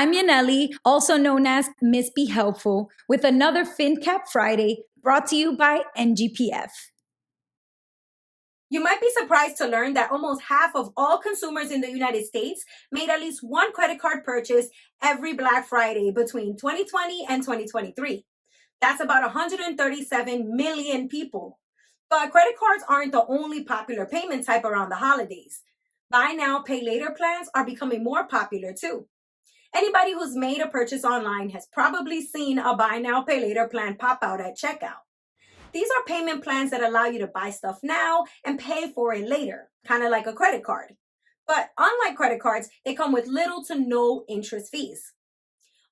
I'm Yaneli, also known as Miss Be Helpful, with another FinCap Friday brought to you by NGPF. You might be surprised to learn that almost half of all consumers in the United States made at least one credit card purchase every Black Friday between 2020 and 2023. That's about 137 million people. But credit cards aren't the only popular payment type around the holidays. Buy now, pay later plans are becoming more popular too. Anybody who's made a purchase online has probably seen a buy now, pay later plan pop out at checkout. These are payment plans that allow you to buy stuff now and pay for it later, kind of like a credit card. But unlike credit cards, they come with little to no interest fees.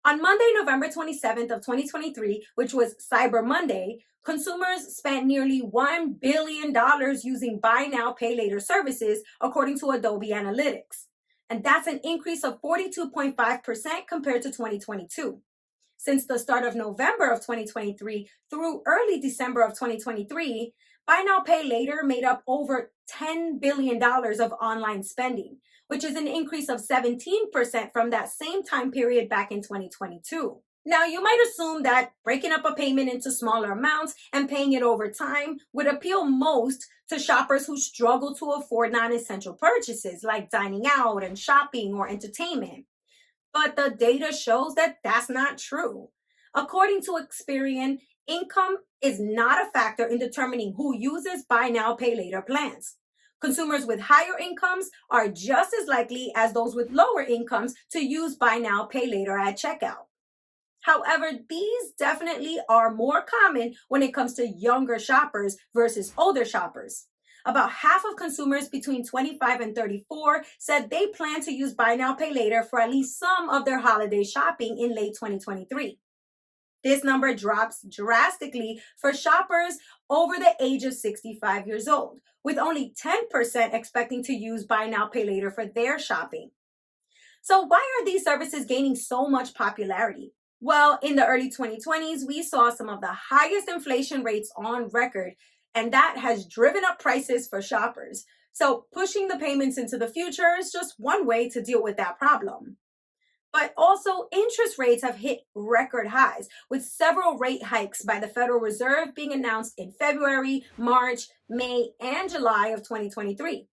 On Monday, November 27th of 2023, which was Cyber Monday, consumers spent nearly $1 billion using buy now, pay later services, according to Adobe Analytics. And that's an increase of 42.5% compared to 2022. Since the start of November of 2023 through early December of 2023, Buy Now Pay Later made up over $10 billion of online spending, which is an increase of 17% from that same time period back in 2022. Now, you might assume that breaking up a payment into smaller amounts and paying it over time would appeal most to shoppers who struggle to afford non-essential purchases like dining out and shopping or entertainment. But the data shows that that's not true. According to Experian, income is not a factor in determining who uses buy now, pay later plans. Consumers with higher incomes are just as likely as those with lower incomes to use buy now, pay later at checkout. However, these definitely are more common when it comes to younger shoppers versus older shoppers. About half of consumers between 25 and 34 said they plan to use buy now, pay later for at least some of their holiday shopping in late 2023. This number drops drastically for shoppers over the age of 65 years old, with only 10% expecting to use buy now, pay later for their shopping. So why are these services gaining so much popularity? Well, in the early 2020s, we saw some of the highest inflation rates on record, and that has driven up prices for shoppers. So pushing the payments into the future is just one way to deal with that problem. But also, interest rates have hit record highs, with several rate hikes by the Federal Reserve being announced in February, March, May, and July of 2023.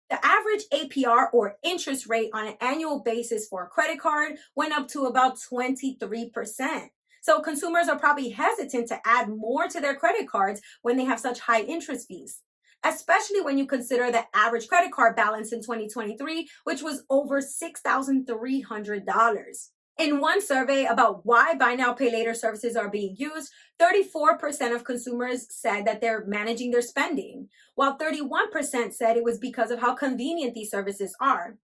The average APR or interest rate on an annual basis for a credit card went up to about 23%. So consumers are probably hesitant to add more to their credit cards when they have such high interest fees, especially when you consider the average credit card balance in 2023, which was over $6,300. In one survey about why buy now, pay later services are being used, 34% of consumers said that they're managing their spending, while 31% said it was because of how convenient these services are.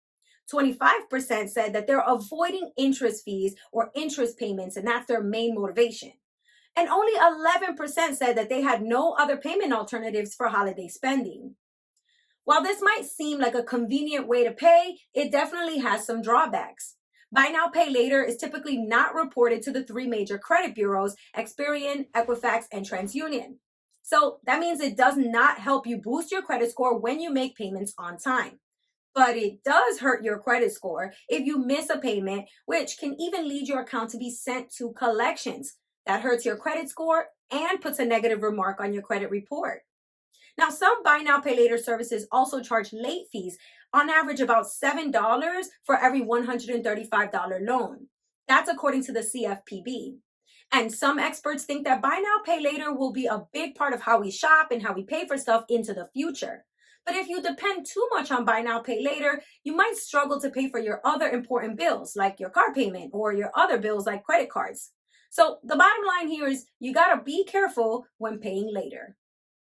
25% said that they're avoiding interest fees or interest payments, and that's their main motivation. And only 11% said that they had no other payment alternatives for holiday spending. While this might seem like a convenient way to pay, it definitely has some drawbacks. Buy now, pay later is typically not reported to the three major credit bureaus, Experian, Equifax, and TransUnion. So that means it does not help you boost your credit score when you make payments on time. But it does hurt your credit score if you miss a payment, which can even lead your account to be sent to collections. That hurts your credit score and puts a negative remark on your credit report. Now, some buy now, pay later services also charge late fees, on average about $7 for every $135 loan. That's according to the CFPB. And some experts think that buy now, pay later will be a big part of how we shop and how we pay for stuff into the future. But if you depend too much on buy now, pay later, you might struggle to pay for your other important bills, like your car payment or your other bills like credit cards. So the bottom line here is you gotta be careful when paying later.